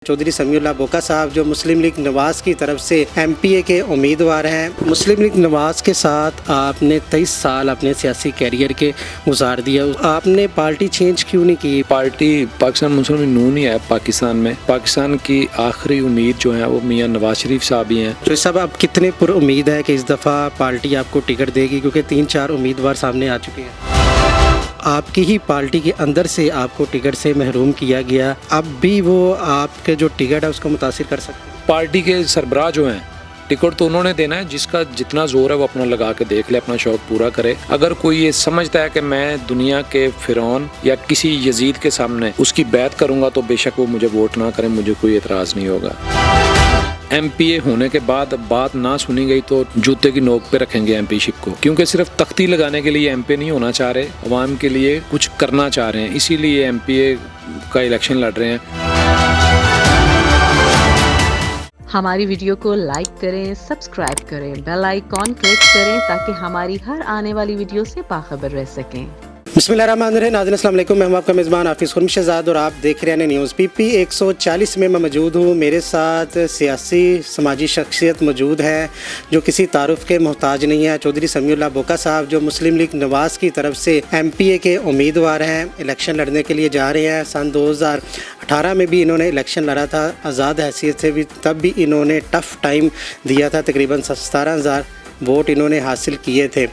चौधरी समीउल्लाह बोका साहब जो मुस्लिम लीग नवाज़ की तरफ से MPA के उम्मीदवार हैं। मुस्लिम लीग नवाज़ के साथ आपने 23 साल अपने सियासी कैरियर के गुजार दिया, आपने पार्टी चेंज क्यों नहीं की? पार्टी पाकिस्तान मुस्लिम नून ही है पाकिस्तान में। पाकिस्तान की आखिरी उम्मीद जो है वो मियाँ नवाज शरीफ साहब ही हैं। तो सब आप कितने पुर उम्मीद है कि इस दफ़ा पार्टी आपको टिकट देगी, क्योंकि 3-4 उम्मीदवार सामने आ चुके हैं? आपकी ही पार्टी के अंदर से आपको टिकट से महरूम किया गया, अब भी वो आपके जो टिकट है उसको मुतासिर कर सकते हैं? पार्टी के सरबराह जो हैं टिकट तो उन्होंने देना है, जिसका जितना जोर है वो अपना लगा के देख ले, अपना शौक पूरा करे। अगर कोई ये समझता है कि मैं दुनिया के फिरौन या किसी यजीद के सामने उसकी बैत करूंगा तो बेशक वो मुझे वोट ना करें, मुझे कोई एतराज़ नहीं होगा। MPA होने के बाद बात ना सुनी गई तो जूते की नोक पे रखेंगे MP शिप को, क्योंकि सिर्फ तख्ती लगाने के लिए MP नहीं होना चाह रहे, अवाम के लिए कुछ करना चाह रहे हैं, इसीलिए MPA का इलेक्शन लड़ रहे हैं। हमारी वीडियो को लाइक करें, सब्सक्राइब करें, बेल आइकॉन क्लिक करें ताकि हमारी हर आने वाली वीडियो से बाखबर रह सकें। बिस्मिल्लाहिर्रहमानिर्रहीम। नाज़रीन अस्सलाम वालेकुम, मैं हूं आपका मेज़बान हाफिज़ खुर्म शहज़ाद और आप देख रहे हैं न्यूज़ PP 140 में मैं मौजूद हूं। मेरे साथ सियासी समाजी शख्सियत मौजूद है जो किसी तारुफ के मोहताज नहीं है। चौधरी समीउल्लाह बोका साहब जो मुस्लिम लीग नवाज़ की तरफ से MPA के उम्मीदवार हैं, इलेक्शन लड़ने के लिए जा रहे हैं। सन 2018 में भी इन्होंने इलेक्शन लड़ा था आज़ाद हैसियत से भी, तब भी इन्होंने टफ़ टाइम दिया था, तकरीबन 17,000 वोट इन्होंने हासिल किए थे।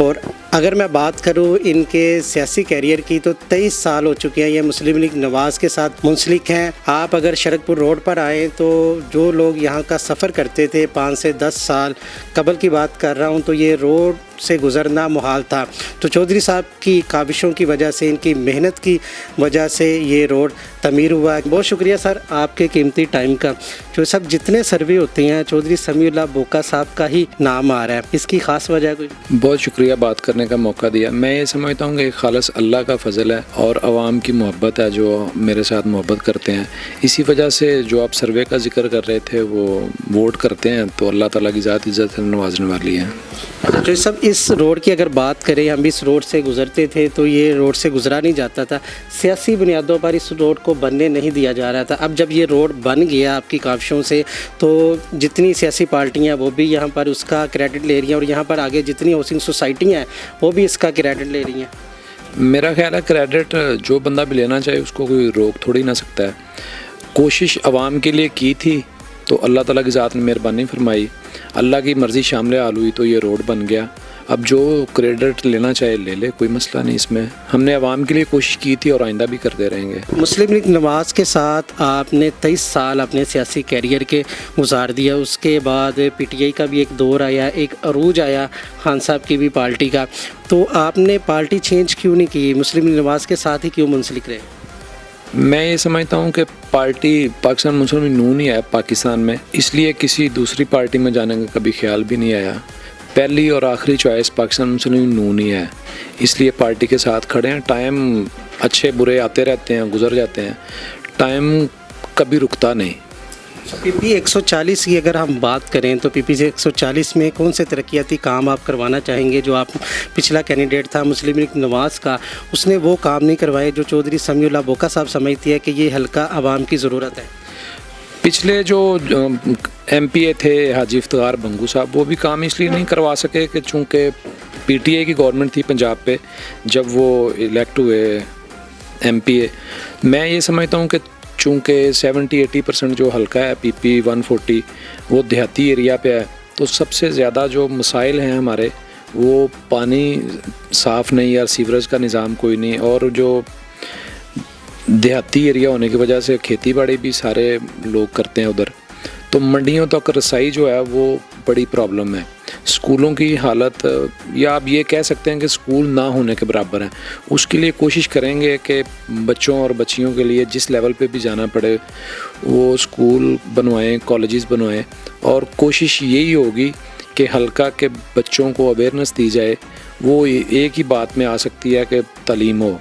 और अगर मैं बात करूं इनके सियासी कैरियर की तो 23 साल हो चुके हैं ये मुस्लिम लीग नवाज़ के साथ मुंसलिक हैं। आप अगर शरकपुर रोड पर आएँ तो जो लोग यहाँ का सफ़र करते थे 5 से 10 साल कबल की बात कर रहा हूँ, तो ये रोड से गुज़रना मुहाल था। तो चौधरी साहब की काविशों की वजह से, इनकी मेहनत की वजह से ये रोड तमीर हुआ। बहुत शुक्रिया सर आपके कीमती टाइम का। जो सब जितने सर्वे होते हैं चौधरी समीउल्लाह बोका साहब का ही नाम आ रहा है, इसकी ख़ास वजह कोई? बहुत शुक्रिया बात करने का मौका दिया। मैं ये समझता हूँ कि खालस अल्लाह का फ़ज़ल है और आवाम की मोहब्बत है जो मेरे साथ मोहब्बत करते हैं। इसी वजह से जो आप सर्वे का जिक्र कर रहे थे वो वोट करते हैं, तो अल्लाह ताला की ज़ात इज़्ज़त से नवाजने वाली है। तो सब इस रोड की अगर बात करें, हम इस रोड से गुज़रते थे तो ये रोड से गुज़रा नहीं जाता था, सियासी बुनियादों पर इस रोड को बनने नहीं दिया जा रहा था। अब जब ये रोड बन गया आपकी काविशों से, तो जितनी सियासी पार्टियां वो भी यहाँ पर उसका क्रेडिट ले रही हैं और यहाँ पर आगे जितनी हाउसिंग सोसाइटियाँ हैं वो भी इसका क्रेडिट ले रही हैं। मेरा ख्याल है क्रेडिट जो बंदा भी लेना चाहे उसको कोई रोक थोड़ी ना सकता है। कोशिश आवाम के लिए की थी तो अल्लाह ताला की ज़ात ने मेहरबानी फरमाई, अल्लाह की मर्ज़ी शामिल आल हुई तो ये रोड बन गया। अब जो क्रेडिट लेना चाहे ले ले, कोई मसला नहीं इसमें। हमने आवाम के लिए कोशिश की थी और आइंदा भी करते रहेंगे। मुस्लिम लीग नवाज़ के साथ आपने 23 साल अपने सियासी कैरियर के गुजार दिया, उसके बाद PTI का भी एक दौर आया, एक अरूज आया खान साहब की भी पार्टी का, तो आपने पार्टी चेंज क्यों नहीं की? मुस्लिम लीग नवाज़ के साथ ही क्यों मुंसलिक रहे? मैं ये समझता हूँ कि पार्टी पाकिस्तान मुस्लिम नून ही है पाकिस्तान में, इसलिए किसी दूसरी पार्टी में जाने का कभी ख्याल भी नहीं आया। पहली और आखिरी चॉइस पाकिस्तान मुस्लिम नून ही है, इसलिए पार्टी के साथ खड़े हैं। टाइम अच्छे बुरे आते रहते हैं, गुजर जाते हैं, टाइम कभी रुकता नहीं। PP 140 की अगर हम बात करें तो PP 140 में कौन से तरक्याती काम आप करवाना चाहेंगे? जो आप पिछला कैंडिडेट था मुस्लिम लीग नवाज़ का, उसने वो काम नहीं करवाए जो चौधरी समीउल्लाह बोका साहब समझती है कि ये हल्का आवाम की ज़रूरत है। पिछले जो MPA थे हाजी इफ्तिखार भंगू साहब, वो भी काम इसलिए नहीं करवा सके कि चूँकि PTI की गवर्नमेंट थी पंजाब पे जब वो इलेक्ट हुए MPA। मैं ये समझता हूँ कि चूँकि 70-80% जो हल्का है PP 140 वो देहाती एरिया पे है, तो सबसे ज़्यादा जो मसाइल हैं हमारे वो पानी साफ़ नहीं या सीवरेज का निज़ाम कोई नहीं, और जो देहाती एरिया होने की वजह से खेती बाड़ी भी सारे लोग करते हैं उधर, तो मंडियों तक रसाई जो है वो बड़ी प्रॉब्लम है। स्कूलों की हालत, या आप ये कह सकते हैं कि स्कूल ना होने के बराबर हैं। उसके लिए कोशिश करेंगे कि बच्चों और बच्चियों के लिए जिस लेवल पे भी जाना पड़े वो स्कूल बनवाएं, कॉलेजेस बनवाएं, और कोशिश यही होगी कि हल्का के बच्चों को अवेयरनेस दी जाए। वो एक ही बात में आ सकती है कि तालीम हो।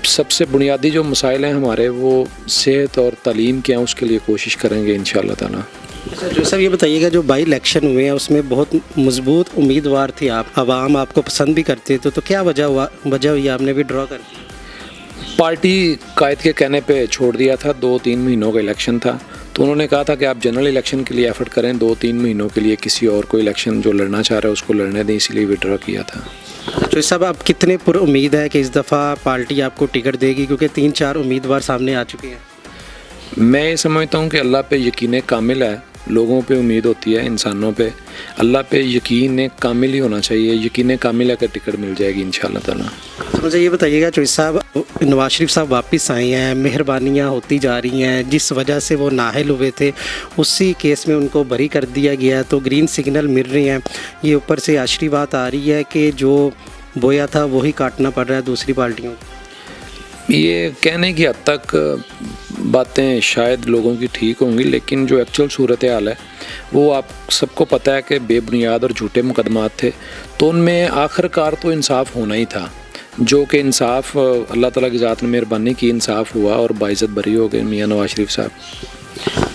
सबसे बुनियादी जो मसाइल हैं हमारे वो सेहत और तालीम के हैं, उसके लिए कोशिश करेंगे इंशाअल्लाह ताला। अच्छा जो सर ये बताइएगा, जो बाई इलेक्शन हुए हैं उसमें बहुत मजबूत उम्मीदवार थे आप, आवाम आपको पसंद भी करते थे, तो क्या वजह हुई आपने विड्रॉ कर दिया? पार्टी कायद के कहने पे छोड़ दिया था, 2-3 महीनों का इलेक्शन था, तो उन्होंने कहा था कि आप जनरल इलेक्शन के लिए एफर्ट करें, 2-3 महीनों के लिए किसी और को इलेक्शन जो लड़ना चाह रहा है उसको लड़ने दें, इसलिए विड्रॉ किया था। तो साहब आप कितने पुर उम्मीद है कि इस दफ़ा पार्टी आपको टिकट देगी, क्योंकि 3-4 उम्मीदवार सामने आ चुके हैं? मैं ये समझता हूँ कि अल्लाह पे यकीन कामिल है, लोगों पे उम्मीद होती है, इंसानों पे, अल्लाह पे यकीन कामिल ही होना चाहिए। यकीन कामिल है कि टिकट मिल जाएगी इंशाअल्लाह ताला। तो मुझे ये बताइएगा चौधरी साहब, नवाज शरीफ साहब वापस आए हैं, मेहरबानियाँ होती जा रही हैं, जिस वजह से वो नाअहल हुए थे उसी केस में उनको बरी कर दिया गया, तो ग्रीन सिग्नल मिल रहे हैं। ये ऊपर से आखिरी बात आ रही है कि जो बोया था वही काटना पड़ रहा है दूसरी पार्टियों को। ये कहने की हद तक बातें शायद लोगों की ठीक होंगी, लेकिन जो एक्चुअल सूरत हाल है वो आप सबको पता है कि बेबुनियाद और झूठे मुकदमात थे, तो उनमें आखिरकार तो इंसाफ होना ही था, जो कि इंसाफ अल्लाह ताला की ज़ात ने मेहरबानी की, इंसाफ हुआ और बाइज़्ज़त बरी हो गए मियां नवाज शरीफ साहब।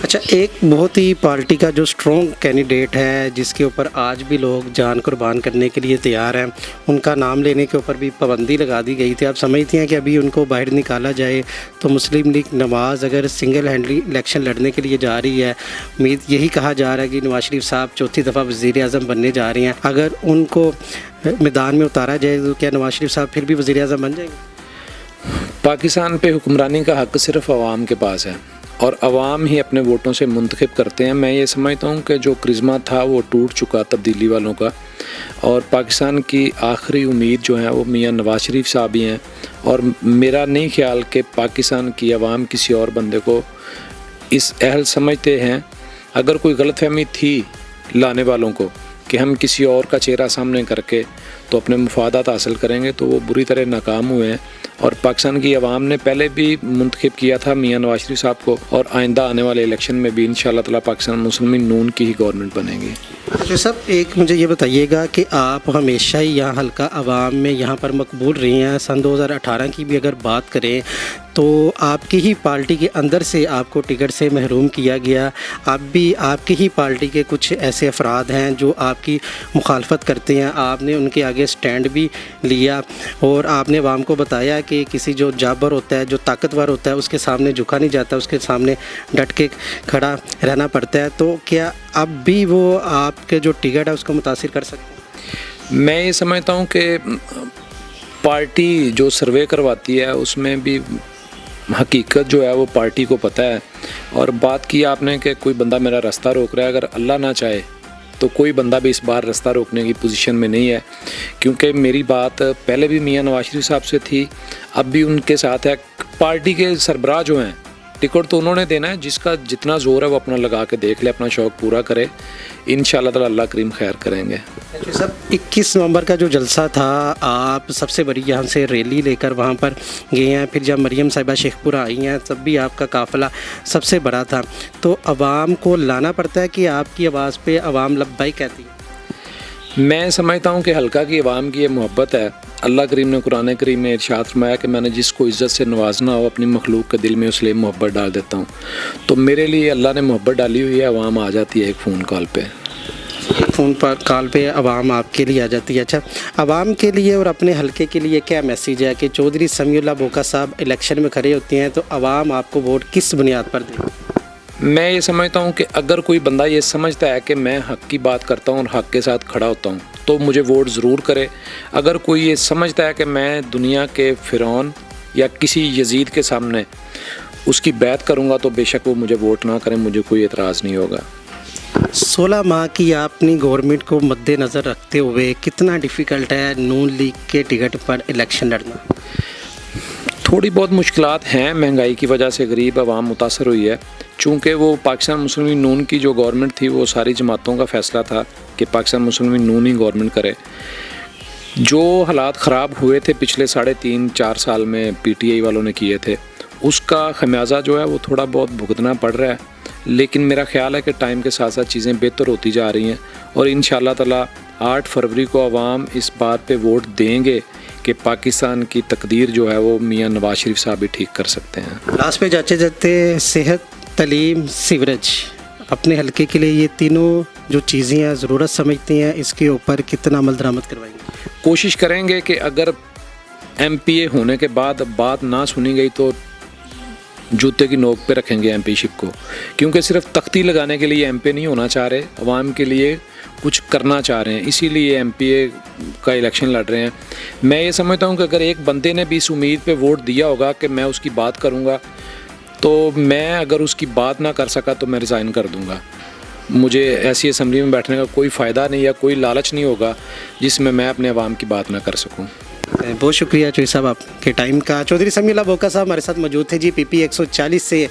अच्छा, एक बहुत ही पार्टी का जो स्ट्रॉन्ग कैंडिडेट है, जिसके ऊपर आज भी लोग जान कुर्बान करने के लिए तैयार हैं, उनका नाम लेने के ऊपर भी पाबंदी लगा दी गई थी। आप समझती हैं कि अभी उनको बाहर निकाला जाए तो मुस्लिम लीग नवाज़ अगर सिंगल हैंडली इलेक्शन लड़ने के लिए जा रही है, उम्मीद यही कहा जा रहा है कि नवाज शरीफ साहब चौथी दफ़ा वज़ीर-ए-आज़म बनने जा रहे हैं, अगर उनको मैदान में उतारा जाए तो क्या नवाज शरीफ साहब फिर भी वज़ीर-ए-आज़म बन जाएंगे? पाकिस्तान पे हुक्मरानी का हक़ सिर्फ आवाम के पास है और आवाम ही अपने वोटों से मुंतखब करते हैं। मैं ये समझता हूँ कि जो क्रिज़मा था वो टूट चुका तब्दीली वालों का, और पाकिस्तान की आखिरी उम्मीद जो है वो मियां नवाज शरीफ साहब ही हैं, और मेरा नहीं ख्याल कि पाकिस्तान की आवाम किसी और बंदे को इस अहल समझते हैं। अगर कोई गलतफहमी थी लाने वालों को कि हम किसी और का चेहरा सामने करके तो अपने मुफादात हासिल करेंगे, तो वो बुरी तरह नाकाम हुए हैं। और पाकिस्तान की आवाम ने पहले भी मुंतखब किया था मियां नवाज शरीफ साहब को, और आइंदा आने वाले इलेक्शन में भी इंशाअल्लाह ताला पाकिस्तान मुस्लिम नून की ही गवर्नमेंट बनेगी। तो सब एक मुझे ये बताइएगा कि आप हमेशा ही यहाँ हल्का आवाम में यहाँ पर मकबूल रही हैं। सन 2018 की भी अगर बात करें तो आपकी ही पार्टी के अंदर से आपको टिकट से महरूम किया गया। आप भी आपकी ही पार्टी के कुछ ऐसे अफराद हैं जो आपकी मुखालफत करते हैं, आपने उनके आगे स्टैंड भी लिया और आपने आवाम को बताया कि किसी जो जाबर होता है, जो ताकतवर होता है, उसके सामने झुका नहीं जाता, उसके सामने डट के खड़ा रहना पड़ता है। तो क्या अब भी वो आपके जो टिकट है उसको मुतासिर कर सकते हैं? मैं ये समझता हूँ कि पार्टी जो सर्वे करवाती है उसमें भी हकीकत जो है वो पार्टी को पता है। और बात की आपने कि कोई बंदा मेरा रास्ता रोक रहा है, अगर अल्लाह ना चाहे तो कोई बंदा भी इस बार रास्ता रोकने की पोजीशन में नहीं है, क्योंकि मेरी बात पहले भी मियां नवाज शरीफ साहब से थी, अब भी उनके साथ है। पार्टी के सरबराह जो हैं, टिकट तो उन्होंने देना है, जिसका जितना ज़ोर है वो अपना लगा के देख ले, अपना शौक़ पूरा करे, इंशाअल्लाह ताला अल्लाह करीम खैर करेंगे। सब 21 नवंबर का जो जलसा था, आप सबसे बड़ी यहाँ से रैली लेकर वहाँ पर गए हैं, फिर जब मरियम साहिबा शेखपुरा आई हैं तब भी आपका काफ़िला सबसे बड़ा था। तो आवाम को लाना पड़ता है कि आपकी आवाज़ पे आवाम लब्बाई कहती है? मैं समझता हूँ कि हल्का की आवाम की ये मोहब्बत है। अल्लाह करीम ने कुरान करीम में इरशाद फरमाया कि मैंने जिसको इज़्ज़त से नवाजना हो अपनी मखलूक के दिल में उसलिए मोहब्बत डाल देता हूँ। तो मेरे लिए अल्लाह ने मोहब्बत डाली हुई है, आवाम आ जाती है एक फ़ोन कॉल पे। फ़ोन पर कॉल पे आवाम आपके लिए आ जाती है। अच्छा, आवाम के लिए और अपने हलके के लिए क्या मैसेज है कि चौधरी समीउल्लाह बोका साहब इलेक्शन में खड़े होते हैं तो आवाम आपको वोट किस बुनियाद पर दे? मैं ये समझता हूँ कि अगर कोई बंदा ये समझता है कि मैं हक़ की बात करता हूँ और हक़ के साथ खड़ा होता हूँ तो मुझे वोट ज़रूर करे। अगर कोई ये समझता है कि मैं दुनिया के फ़िरौन या किसी यजीद के सामने उसकी बैत करूँगा तो बेशक वो मुझे वोट ना करें, मुझे कोई एतराज़ नहीं होगा। 16 माह की अपनी गवर्नमेंट को मद्देनज़र रखते हुए कितना डिफ़िकल्ट है नून लीग के टिकट पर इलेक्शन लड़ना? थोड़ी बहुत मुश्किलात हैं, महंगाई की वजह से गरीब आवाम मुतासर हुई है। चूँकि वो पाकिस्तान मुस्लिम लीग नून की जो गवर्नमेंट थी वो सारी जमातों का फ़ैसला था कि पाकिस्तान मुस्लिम लीग नून ही गवर्नमेंट करे। जो हालात ख़राब हुए थे पिछले 3.5-4 साल में PTI वालों ने किए थे, उसका खमियाजा जो है वो थोड़ा बहुत भुगतना पड़ रहा है। लेकिन मेरा ख्याल है कि टाइम के साथ साथ चीज़ें बेहतर होती जा रही हैं और इंशाअल्लाह ताला 8 फरवरी को आवाम इस बात पे वोट देंगे कि पाकिस्तान की तकदीर जो है वो मियां नवाज शरीफ साहब भी ठीक कर सकते हैं। लास्ट पे जाते जाते सेहत, तालीम, सीवरेज, अपने हलके के लिए ये तीनों जो चीज़ें हैं ज़रूरत समझती हैं, इसके ऊपर कितना अमल दरामद करवाएंगे? कोशिश करेंगे कि अगर MPA होने के बाद बात ना सुनी गई तो जूते की नोक पे रखेंगे MP शिप को, क्योंकि सिर्फ तख्ती लगाने के लिए MP नहीं होना चाह रहे, अवाम के लिए कुछ करना चाह रहे हैं, इसीलिए MPA का इलेक्शन लड़ रहे हैं। मैं ये समझता हूँ कि अगर एक बंदे ने भी इस उम्मीद पे वोट दिया होगा कि मैं उसकी बात करूँगा, तो मैं अगर उसकी बात ना कर सका तो मैं रिज़ाइन कर दूँगा। मुझे ऐसी असम्बली में बैठने का कोई फ़ायदा नहीं या कोई लालच नहीं होगा जिसमें मैं अपने अवाम की बात ना कर सकूँ। बहुत शुक्रिया चौधरी साहब आपके टाइम का। चौधरी समीउल्लाह बोका साहब हमारे साथ मौजूद थे जी, PP 140 से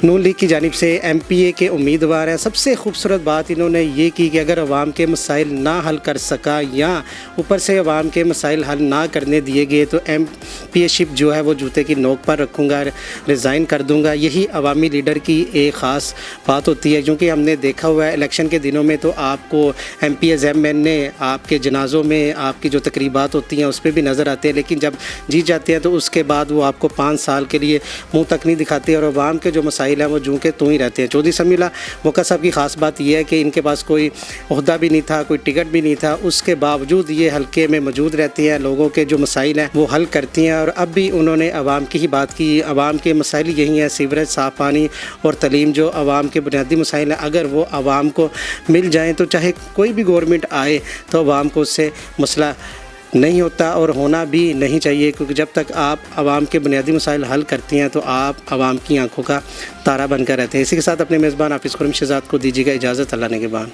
नून लीग की जानिब से MPA के उम्मीदवार हैं। सबसे खूबसूरत बात इन्होंने ये की कि अगर अवाम के मसाइल ना हल कर सका या ऊपर से अवाम के मसाइल हल ना करने दिए गए तो MPA शिप जो है वो जूते की नोक पर रखूँगा, रिज़ाइन कर दूँगा। यही अवामी लीडर की एक ख़ास बात होती है, क्योंकि हमने देखा हुआ है इलेक्शन के दिनों में तो आपको MPA ज़ेम ने आपके जनाज़ों में आपकी जो तकरीबात होती हैं उस पर भी नज़र आते हैं, लेकिन जब जीत जाते हैं तो उसके बाद वो आपको 5 साल के लिए मुंह तक नहीं दिखाते और अवाम के जो मसाइल हैं वो जूं के तूं ही रहते हैं। चौधरी समीउल्लाह बोका साहब की ख़ास बात यह है कि इनके पास कोई ओहदा भी नहीं था, कोई टिकट भी नहीं था, उसके बावजूद ये हल्के में मौजूद रहती हैं, लोगों के जो मसाइल हैं वो हल करती हैं। और अब भी उन्होंने अवाम की ही बात की। अवाम के मसाइल यही हैं, सीवरेज, साफ़ पानी और तलीम, जो अवाम के बुनियादी मसाइल हैं, अगर वो अवाम को मिल जाएँ तो चाहे कोई भी गवर्नमेंट आए तो अवाम को उससे मसला नहीं होता और होना भी नहीं चाहिए, क्योंकि जब तक आप आवाम के बुनियादी मसाइल हल करती हैं तो आप आवाम की आंखों का तारा बनकर रहते हैं। इसी के साथ अपने मेज़बान हाफिज़ खुर्रम शहज़ाद को दीजिएगा इजाज़त। अल्लाह ने के बाद।